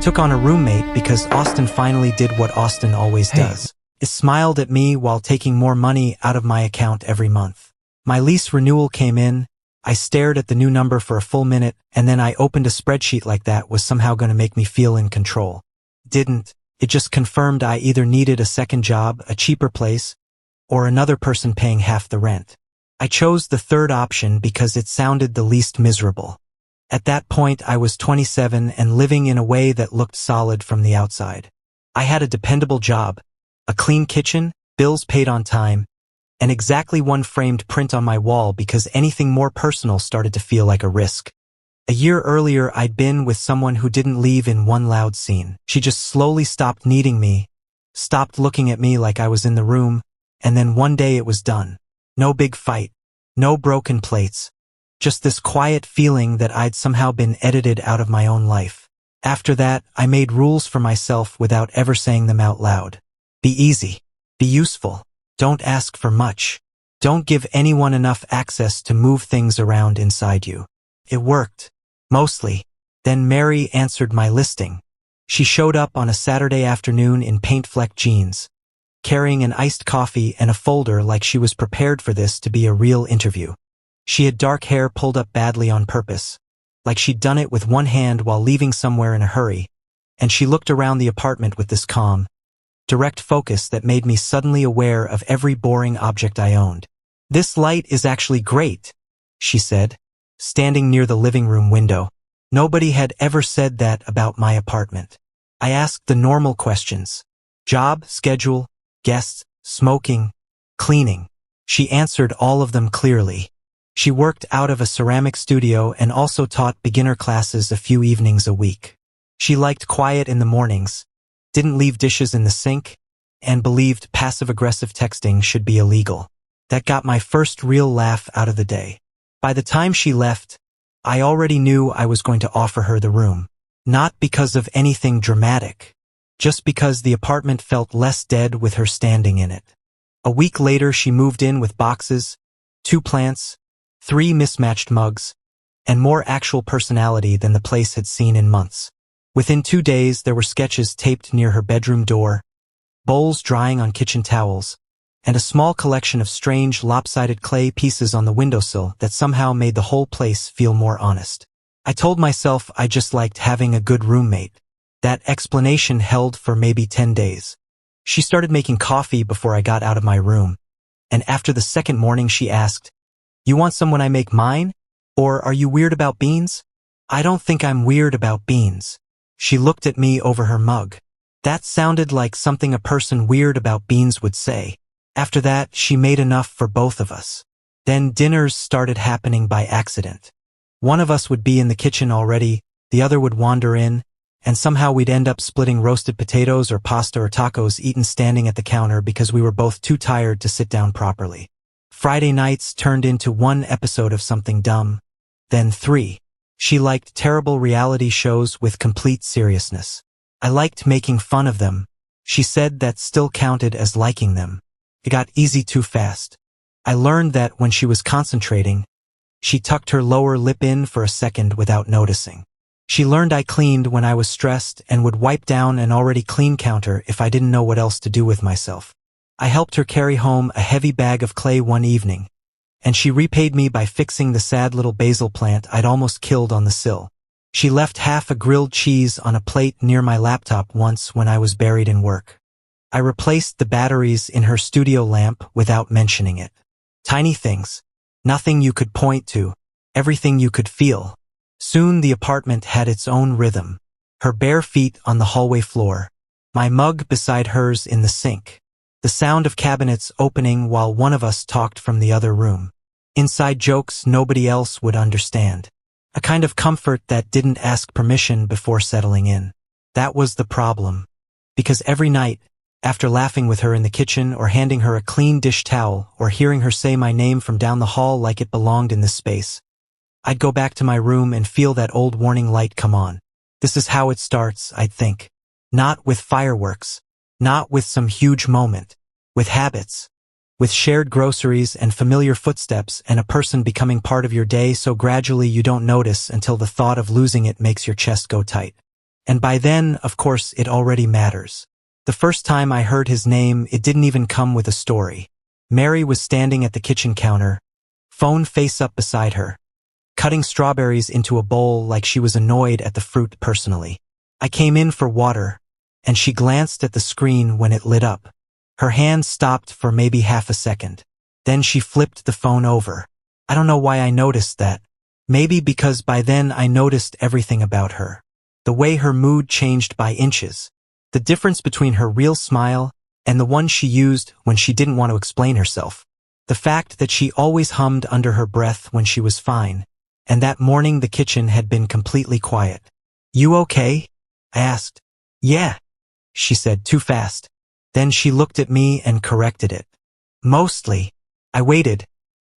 took on a roommate because Austin finally did what Austin always does. It smiled at me while taking more money out of my account every month. My lease renewal came in. I stared at the new number for a full minute, and then I opened a spreadsheet like that was somehow going to make me feel in control. Didn't. It just confirmed I either needed a second job, a cheaper place, or another person paying half the rent. I chose the third option because it sounded the least miserable. At that point, I was 27 and living in a way that looked solid from the outside. I had a dependable job, a clean kitchen, bills paid on time, and exactly one framed print on my wall because anything more personal started to feel like a risk. A year earlier, I'd been with someone who didn't leave in one loud scene. She just slowly stopped needing me, stopped looking at me like I was in the room, and then one day it was done. No big fight, no broken plates, just this quiet feeling that I'd somehow been edited out of my own life. After that, I made rules for myself without ever saying them out loud. Be easy. Be useful. Don't ask for much. Don't give anyone enough access to move things around inside you. It worked. Mostly. Then Mary answered my listing. She showed up on a Saturday afternoon in paint-flecked jeans, carrying an iced coffee and a folder like she was prepared for this to be a real interview. She had dark hair pulled up badly on purpose, like she'd done it with one hand while leaving somewhere in a hurry, and she looked around the apartment with this calm, direct focus that made me suddenly aware of every boring object I owned. "This light is actually great," she said, standing near the living room window. Nobody had ever said that about my apartment. I asked the normal questions. Job, schedule, guests, smoking, cleaning. She answered all of them clearly. She worked out of a ceramic studio and also taught beginner classes a few evenings a week. She liked quiet in the mornings, didn't leave dishes in the sink, and believed passive-aggressive texting should be illegal. That got my first real laugh out of the day. By the time she left, I already knew I was going to offer her the room. Not because of anything dramatic, just because the apartment felt less dead with her standing in it. A week later, she moved in with boxes, 2 plants, 3 mismatched mugs, and more actual personality than the place had seen in months. Within 2 days, there were sketches taped near her bedroom door, bowls drying on kitchen towels, and a small collection of strange, lopsided clay pieces on the windowsill that somehow made the whole place feel more honest. I told myself I just liked having a good roommate. That explanation held for maybe 10 days. She started making coffee before I got out of my room, and after the second morning she asked, "You want some when I make mine? Or are you weird about beans?" "I don't think I'm weird about beans." She looked at me over her mug. That sounded like something a person weird about beans would say. After that, she made enough for both of us. Then dinners started happening by accident. One of us would be in the kitchen already, the other would wander in, and somehow we'd end up splitting roasted potatoes or pasta or tacos eaten standing at the counter because we were both too tired to sit down properly. Friday nights turned into 1 episode of something dumb, then 3. She liked terrible reality shows with complete seriousness. I liked making fun of them. She said that still counted as liking them. It got easy too fast. I learned that when she was concentrating, she tucked her lower lip in for a second without noticing. She learned I cleaned when I was stressed and would wipe down an already clean counter if I didn't know what else to do with myself. I helped her carry home a heavy bag of clay one evening, and she repaid me by fixing the sad little basil plant I'd almost killed on the sill. She left half a grilled cheese on a plate near my laptop once when I was buried in work. I replaced the batteries in her studio lamp without mentioning it. Tiny things. Nothing you could point to. Everything you could feel. Soon the apartment had its own rhythm. Her bare feet on the hallway floor. My mug beside hers in the sink. The sound of cabinets opening while one of us talked from the other room. Inside jokes nobody else would understand. A kind of comfort that didn't ask permission before settling in. That was the problem. Because every night, after laughing with her in the kitchen or handing her a clean dish towel or hearing her say my name from down the hall like it belonged in this space, I'd go back to my room and feel that old warning light come on. This is how it starts, I'd think. Not with fireworks. Not with some huge moment. With habits. With shared groceries and familiar footsteps and a person becoming part of your day so gradually you don't notice until the thought of losing it makes your chest go tight. And by then, of course, it already matters. The first time I heard his name, it didn't even come with a story. Mary was standing at the kitchen counter, phone face up beside her, cutting strawberries into a bowl like she was annoyed at the fruit personally. I came in for water, and she glanced at the screen when it lit up. Her hand stopped for maybe half a second. Then she flipped the phone over. I don't know why I noticed that. Maybe because by then I noticed everything about her. The way her mood changed by inches. The difference between her real smile and the one she used when she didn't want to explain herself. The fact that she always hummed under her breath when she was fine. And that morning the kitchen had been completely quiet. "You okay?" I asked. "Yeah," she said too fast. Then she looked at me and corrected it. "Mostly." I waited,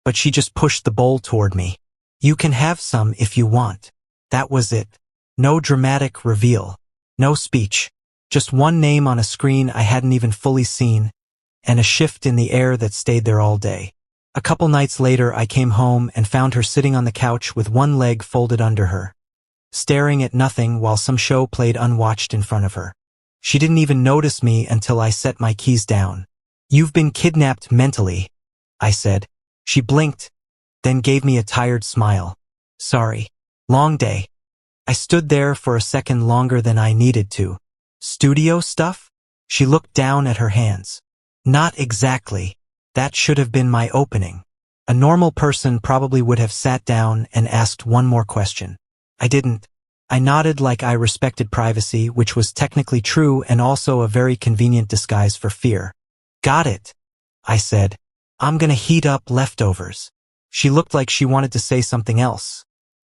but she just pushed the bowl toward me. "You can have some if you want." That was it. No dramatic reveal. No speech. Just one name on a screen I hadn't even fully seen, and a shift in the air that stayed there all day. A couple nights later I came home and found her sitting on the couch with one leg folded under her, staring at nothing while some show played unwatched in front of her. She didn't even notice me until I set my keys down. "You've been kidnapped mentally," I said. She blinked, then gave me a tired smile. "Sorry. Long day." I stood there for a second longer than I needed to. "Studio stuff?" She looked down at her hands. "Not exactly. That should have been my opening." A normal person probably would have sat down and asked one more question. I didn't. I nodded like I respected privacy, which was technically true and also a very convenient disguise for fear. "Got it," I said. "I'm gonna heat up leftovers." She looked like she wanted to say something else,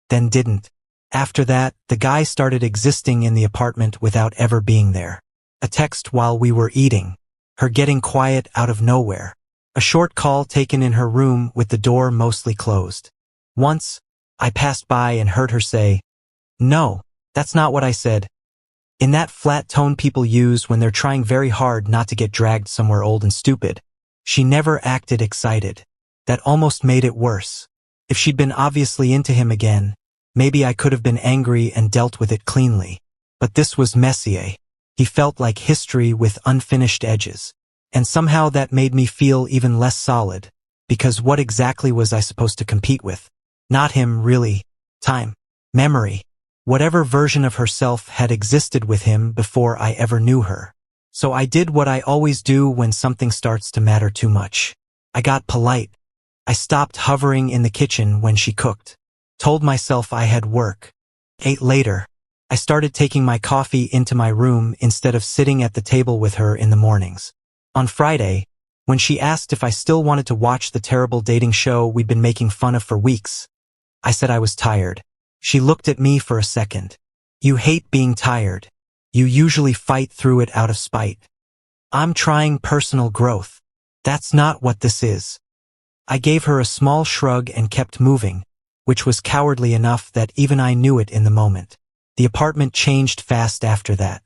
then didn't. After that, the guy started existing in the apartment without ever being there. A text while we were eating. Her getting quiet out of nowhere. A short call taken in her room with the door mostly closed. Once, I passed by and heard her say, "No, that's not what I said," in that flat tone people use when they're trying very hard not to get dragged somewhere old and stupid. She never acted excited. That almost made it worse. If she'd been obviously into him again, maybe I could have been angry and dealt with it cleanly. But this was Messier. He felt like history with unfinished edges. And somehow that made me feel even less solid, because what exactly was I supposed to compete with? Not him, really. Time. Memory. Whatever version of herself had existed with him before I ever knew her. So I did what I always do when something starts to matter too much. I got polite. I stopped hovering in the kitchen when she cooked. Told myself I had work. Ate later. I started taking my coffee into my room instead of sitting at the table with her in the mornings. On Friday, when she asked if I still wanted to watch the terrible dating show we'd been making fun of for weeks, I said I was tired. She looked at me for a second. "You hate being tired. You usually fight through it out of spite." "I'm trying personal growth. That's not what this is." I gave her a small shrug and kept moving, which was cowardly enough that even I knew it in the moment. The apartment changed fast after that.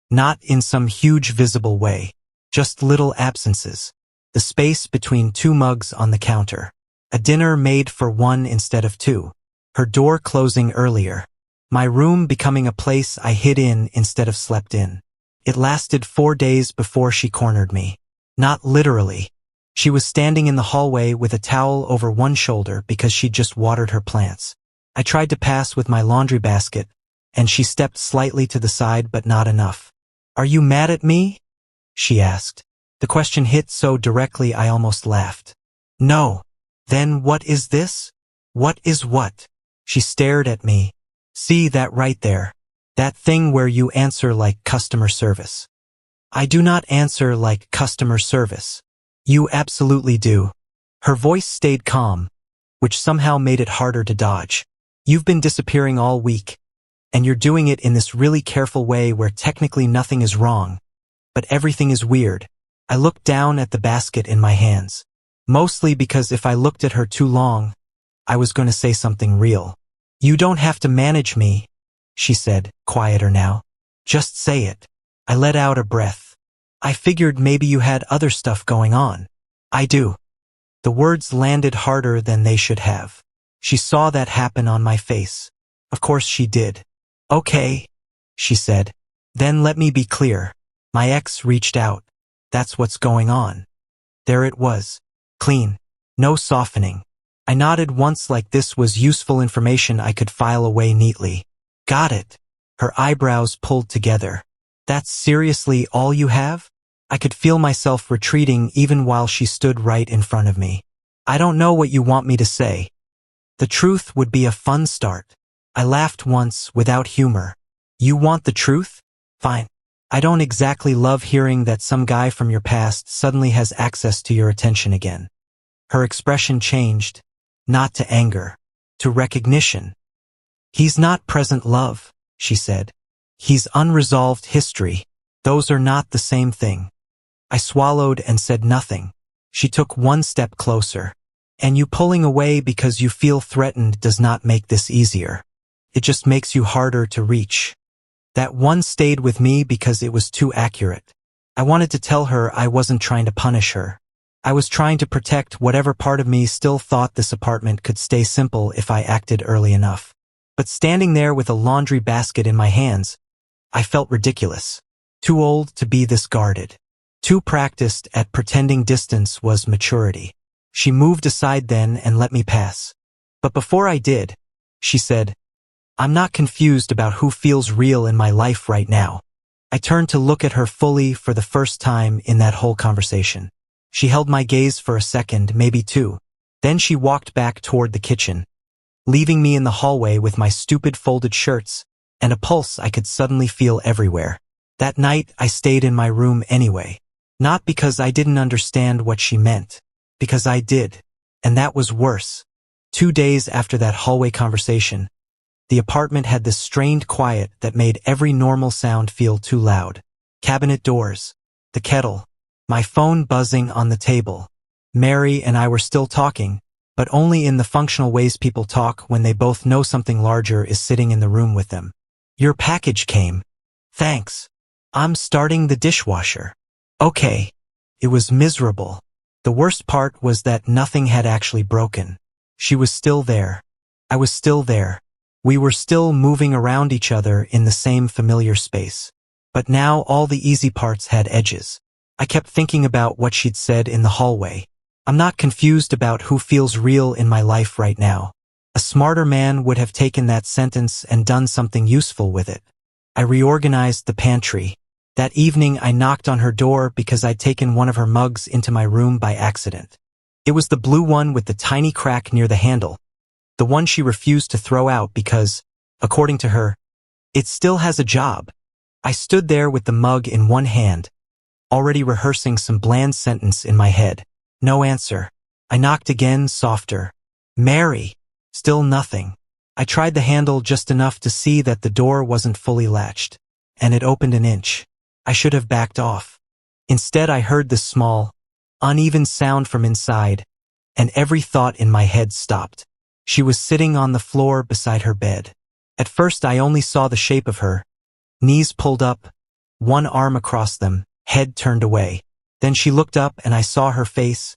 Not in some huge visible way. Just little absences. The space between two mugs on the counter. A dinner made for one instead of two. Her door closing earlier. My room becoming a place I hid in instead of slept in. It lasted 4 days before she cornered me. Not literally. She was standing in the hallway with a towel over one shoulder because she'd just watered her plants. I tried to pass with my laundry basket, and she stepped slightly to the side but not enough. "Are you mad at me?" she asked. The question hit so directly I almost laughed. "No." "Then what is this?" "What is what?" She stared at me. "See that right there? That thing where you answer like customer service." "I do not answer like customer service." "You absolutely do." Her voice stayed calm, which somehow made it harder to dodge. "You've been disappearing all week, and you're doing it in this really careful way where technically nothing is wrong, but everything is weird." I looked down at the basket in my hands, mostly because if I looked at her too long, I was going to say something real. "You don't have to manage me," she said, quieter now. "Just say it." I let out a breath. "I figured maybe you had other stuff going on." "I do." The words landed harder than they should have. She saw that happen on my face. Of course she did. "Okay." she said. Then let me be clear. My ex reached out. That's what's going on. There it was. Clean. No softening. I nodded once like this was useful information I could file away neatly. Got it. Her eyebrows pulled together. That's seriously all you have? I could feel myself retreating even while she stood right in front of me. I don't know what you want me to say. The truth would be a fun start. I laughed once without humor. You want the truth? Fine. I don't exactly love hearing that some guy from your past suddenly has access to your attention again. Her expression changed, not to anger, to recognition. He's not present love, she said. He's unresolved history. Those are not the same thing. I swallowed and said nothing. She took one step closer. And you pulling away because you feel threatened does not make this easier. It just makes you harder to reach. That one stayed with me because it was too accurate. I wanted to tell her I wasn't trying to punish her. I was trying to protect whatever part of me still thought this apartment could stay simple if I acted early enough. But standing there with a laundry basket in my hands, I felt ridiculous. Too old to be this guarded. Too practiced at pretending distance was maturity. She moved aside then and let me pass. But before I did, she said, I'm not confused about who feels real in my life right now. I turned to look at her fully for the first time in that whole conversation. She held my gaze for a second, maybe two. Then she walked back toward the kitchen, leaving me in the hallway with my stupid folded shirts and a pulse I could suddenly feel everywhere. That night, I stayed in my room anyway. Not because I didn't understand what she meant, because I did, and that was worse. 2 days after that hallway conversation, the apartment had this strained quiet that made every normal sound feel too loud. Cabinet doors, the kettle, my phone buzzing on the table. Mary and I were still talking, but only in the functional ways people talk when they both know something larger is sitting in the room with them. Your package came. Thanks. I'm starting the dishwasher. Okay. It was miserable. The worst part was that nothing had actually broken. She was still there. I was still there. We were still moving around each other in the same familiar space. But now all the easy parts had edges. I kept thinking about what she'd said in the hallway. I'm not confused about who feels real in my life right now. A smarter man would have taken that sentence and done something useful with it. I reorganized the pantry. That evening I knocked on her door because I'd taken one of her mugs into my room by accident. It was the blue one with the tiny crack near the handle. The one she refused to throw out because, according to her, it still has a job. I stood there with the mug in one hand, already rehearsing some bland sentence in my head. No answer. I knocked again, softer. Mary. Still nothing. I tried the handle just enough to see that the door wasn't fully latched, and it opened an inch. I should have backed off. Instead, I heard this small, uneven sound from inside, and every thought in my head stopped. She was sitting on the floor beside her bed. At first, I only saw the shape of her, knees pulled up, one arm across them, head turned away. Then she looked up and I saw her face,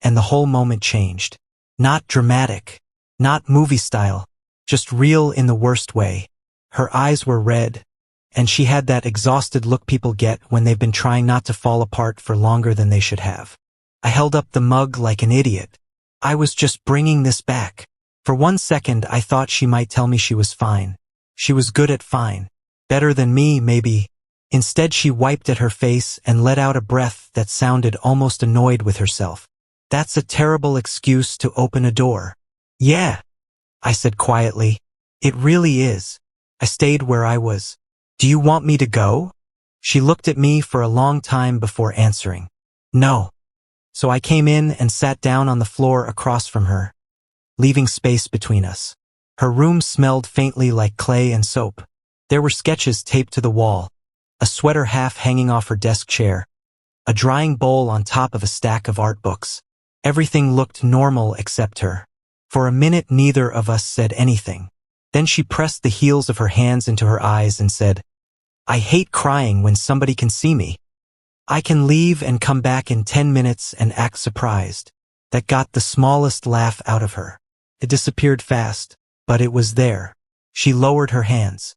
and the whole moment changed. Not dramatic, not movie style, just real in the worst way. Her eyes were red, and she had that exhausted look people get when they've been trying not to fall apart for longer than they should have. I held up the mug like an idiot. I was just bringing this back. For 1 second, I thought she might tell me she was fine. She was good at fine. Better than me, maybe. Instead, she wiped at her face and let out a breath that sounded almost annoyed with herself. That's a terrible excuse to open a door. Yeah, I said quietly. It really is. I stayed where I was. Do you want me to go? She looked at me for a long time before answering. No. So I came in and sat down on the floor across from her, leaving space between us. Her room smelled faintly like clay and soap. There were sketches taped to the wall, a sweater half hanging off her desk chair, a drying bowl on top of a stack of art books. Everything looked normal except her. For a minute, neither of us said anything. Then she pressed the heels of her hands into her eyes and said, I hate crying when somebody can see me. I can leave and come back in 10 minutes and act surprised. That got the smallest laugh out of her. It disappeared fast, but it was there. She lowered her hands.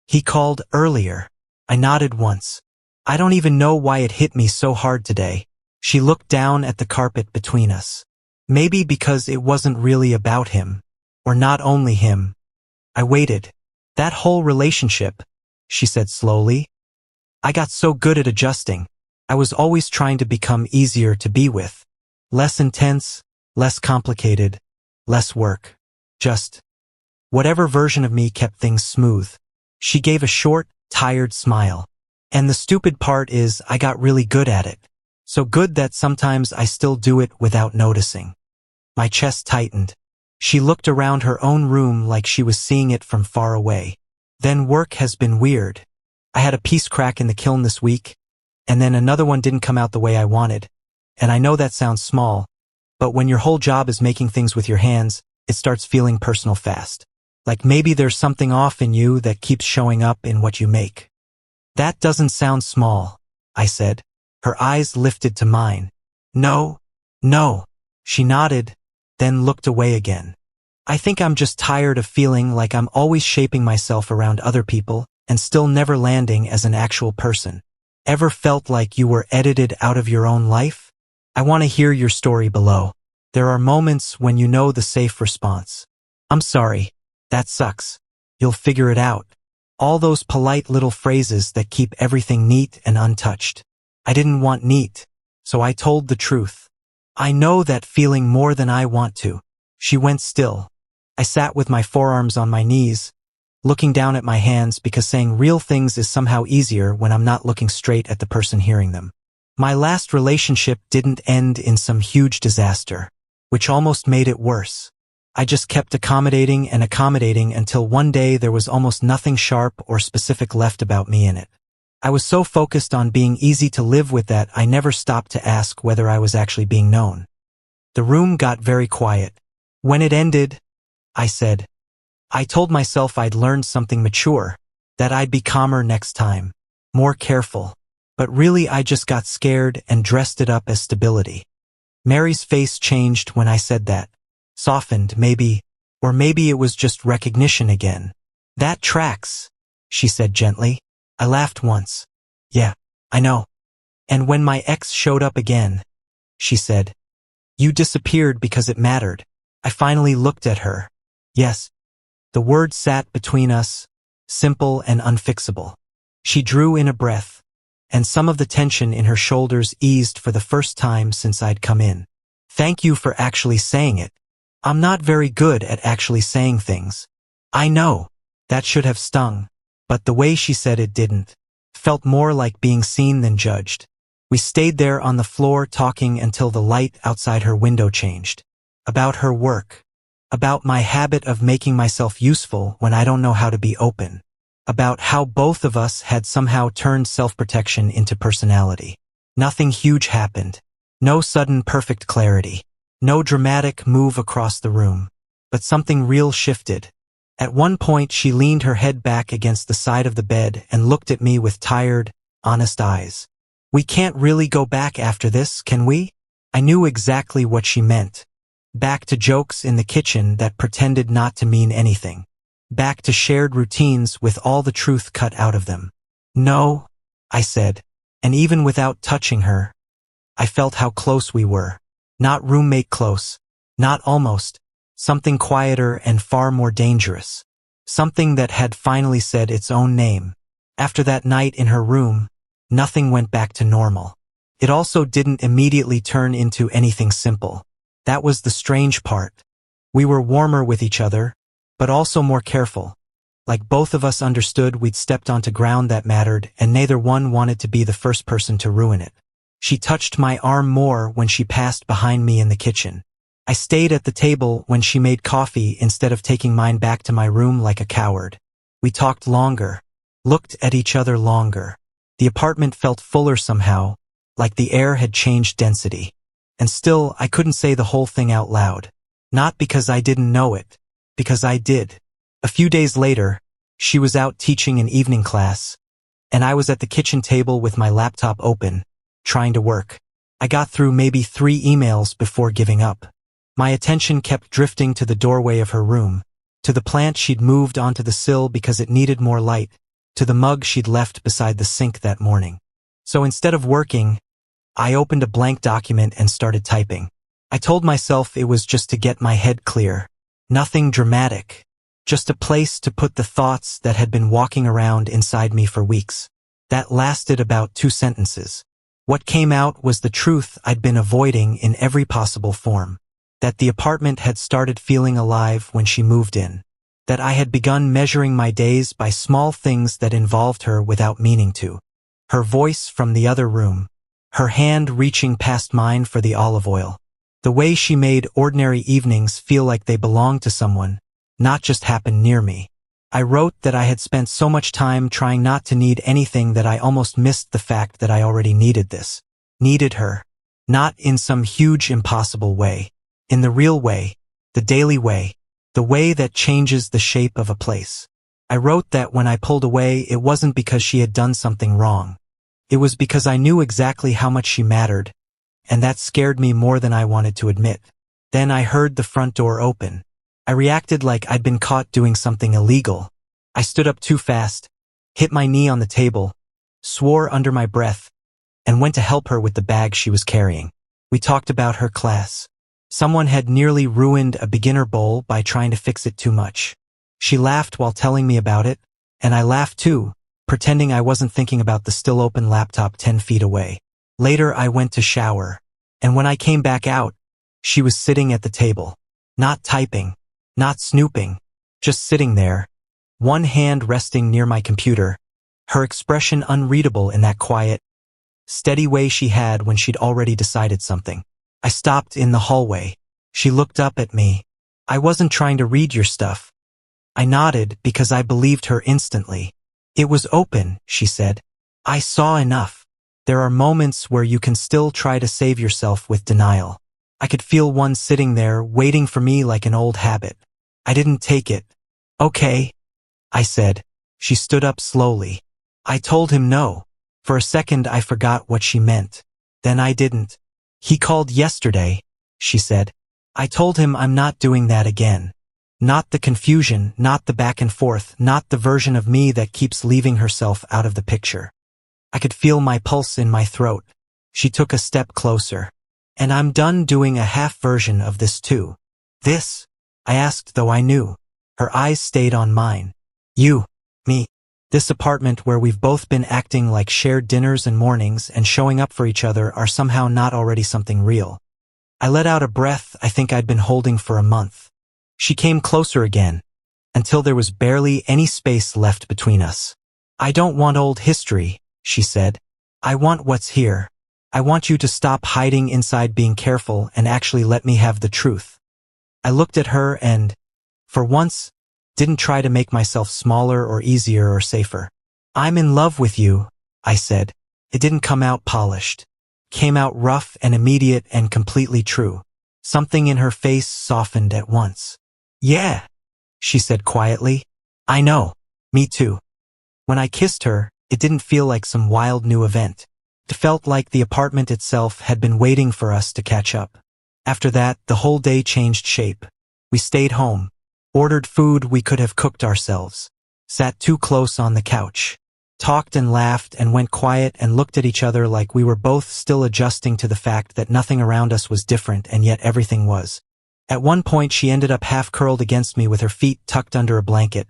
He called earlier. I nodded once. I don't even know why it hit me so hard today. She looked down at the carpet between us. Maybe because it wasn't really about him. Or not only him. I waited. That whole relationship, she said slowly. I got so good at adjusting. I was always trying to become easier to be with. Less intense, less complicated, less work. Just whatever version of me kept things smooth. She gave a short, tired smile. And the stupid part is I got really good at it. So good that sometimes I still do it without noticing. My chest tightened. She looked around her own room like she was seeing it from far away. Then work has been weird. I had a piece crack in the kiln this week, and then another one didn't come out the way I wanted. And I know that sounds small, but when your whole job is making things with your hands, it starts feeling personal fast. Like maybe there's something off in you that keeps showing up in what you make. That doesn't sound small, I said. Her eyes lifted to mine. No. She nodded, then looked away again. I think I'm just tired of feeling like I'm always shaping myself around other people and still never landing as an actual person. Ever felt like you were edited out of your own life? I want to hear your story below. There are moments when you know the safe response. I'm sorry. That sucks. You'll figure it out. All those polite little phrases that keep everything neat and untouched. I didn't want neat, so I told the truth. I know that feeling more than I want to. She went still. I sat with my forearms on my knees, looking down at my hands because saying real things is somehow easier when I'm not looking straight at the person hearing them. My last relationship didn't end in some huge disaster, which almost made it worse. I just kept accommodating until one day there was almost nothing sharp or specific left about me in it. I was so focused on being easy to live with that I never stopped to ask whether I was actually being known. The room got very quiet. When it ended, I said, I told myself I'd learned something mature, that I'd be calmer next time, more careful. But really I just got scared and dressed it up as stability. Mary's face changed when I said that. Softened, maybe, or maybe it was just recognition again. That tracks, she said gently. I laughed once. Yeah, I know. And when my ex showed up again, she said, you disappeared because it mattered. I finally looked at her. Yes. The word sat between us, simple and unfixable. She drew in a breath, and some of the tension in her shoulders eased for the first time since I'd come in. Thank you for actually saying it. I'm not very good at actually saying things. I know. That should have stung. But the way she said it didn't. Felt more like being seen than judged. We stayed there on the floor talking until the light outside her window changed. About her work. About my habit of making myself useful when I don't know how to be open. About how both of us had somehow turned self-protection into personality. Nothing huge happened. No sudden perfect clarity. No dramatic move across the room. But something real shifted. At one point she leaned her head back against the side of the bed and looked at me with tired, honest eyes. We can't really go back after this, can we? I knew exactly what she meant. Back to jokes in the kitchen that pretended not to mean anything. Back to shared routines with all the truth cut out of them. No, I said, and even without touching her, I felt how close we were. Not roommate close, not almost, something quieter and far more dangerous. Something that had finally said its own name. After that night in her room, nothing went back to normal. It also didn't immediately turn into anything simple. That was the strange part. We were warmer with each other, but also more careful. Like both of us understood we'd stepped onto ground that mattered and neither one wanted to be the first person to ruin it. She touched my arm more when she passed behind me in the kitchen. I stayed at the table when she made coffee instead of taking mine back to my room like a coward. We talked longer, looked at each other longer. The apartment felt fuller somehow, like the air had changed density. And still, I couldn't say the whole thing out loud. Not because I didn't know it, because I did. A few days later, she was out teaching an evening class, and I was at the kitchen table with my laptop open, trying to work. I got through maybe 3 emails before giving up. My attention kept drifting to the doorway of her room, to the plant she'd moved onto the sill because it needed more light, to the mug she'd left beside the sink that morning. So instead of working, I opened a blank document and started typing. I told myself it was just to get my head clear. Nothing dramatic. Just a place to put the thoughts that had been walking around inside me for weeks. That lasted about 2 sentences. What came out was the truth I'd been avoiding in every possible form. That the apartment had started feeling alive when she moved in. That I had begun measuring my days by small things that involved her without meaning to. Her voice from the other room. Her hand reaching past mine for the olive oil. The way she made ordinary evenings feel like they belonged to someone, not just happened near me. I wrote that I had spent so much time trying not to need anything that I almost missed the fact that I already needed this. Needed her. Not in some huge impossible way. In the real way. The daily way. The way that changes the shape of a place. I wrote that when I pulled away, it wasn't because she had done something wrong. It was because I knew exactly how much she mattered, and that scared me more than I wanted to admit. Then I heard the front door open. I reacted like I'd been caught doing something illegal. I stood up too fast, hit my knee on the table, swore under my breath, and went to help her with the bag she was carrying. We talked about her class. Someone had nearly ruined a beginner bowl by trying to fix it too much. She laughed while telling me about it, and I laughed too, pretending I wasn't thinking about the still open laptop 10 feet away. Later I went to shower, and when I came back out, she was sitting at the table. Not typing, not snooping, just sitting there, one hand resting near my computer, her expression unreadable in that quiet, steady way she had when she'd already decided something. I stopped in the hallway. She looked up at me. I wasn't trying to read your stuff. I nodded because I believed her instantly. It was open, she said. I saw enough. There are moments where you can still try to save yourself with denial. I could feel one sitting there waiting for me like an old habit. I didn't take it. Okay, I said. She stood up slowly. I told him no. For a second I forgot what she meant. Then I didn't. He called yesterday, she said. I told him I'm not doing that again. Not the confusion, not the back and forth, not the version of me that keeps leaving herself out of the picture. I could feel my pulse in my throat. She took a step closer. And I'm done doing a half version of this too. This? I asked, though I knew. Her eyes stayed on mine. You, me. This apartment where we've both been acting like shared dinners and mornings and showing up for each other are somehow not already something real. I let out a breath I think I'd been holding for a month. She came closer again, until there was barely any space left between us. I don't want old history, she said. I want what's here. I want you to stop hiding inside being careful and actually let me have the truth. I looked at her and, for once, didn't try to make myself smaller or easier or safer. I'm in love with you, I said. It didn't come out polished. Came out rough and immediate and completely true. Something in her face softened at once. Yeah, she said quietly. I know. Me too. When I kissed her, it didn't feel like some wild new event. It felt like the apartment itself had been waiting for us to catch up. After that, the whole day changed shape. We stayed home, ordered food we could have cooked ourselves, sat too close on the couch, talked and laughed and went quiet and looked at each other like we were both still adjusting to the fact that nothing around us was different and yet everything was. At one point she ended up half curled against me with her feet tucked under a blanket,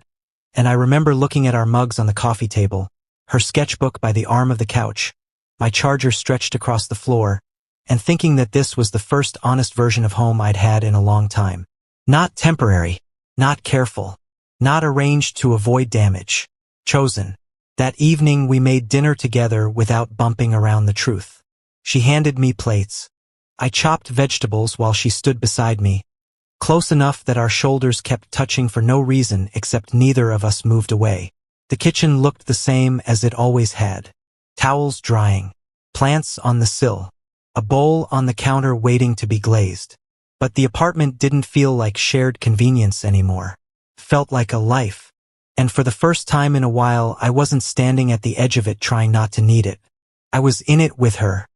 and I remember looking at our mugs on the coffee table, her sketchbook by the arm of the couch, my charger stretched across the floor, and thinking that this was the first honest version of home I'd had in a long time. Not temporary, not careful, not arranged to avoid damage. Chosen. That evening we made dinner together without bumping around the truth. She handed me plates. I chopped vegetables while she stood beside me, close enough that our shoulders kept touching for no reason except neither of us moved away. The kitchen looked the same as it always had. Towels drying, plants on the sill, a bowl on the counter waiting to be glazed. But the apartment didn't feel like shared convenience anymore. Felt like a life. And for the first time in a while, I wasn't standing at the edge of it trying not to need it. I was in it with her.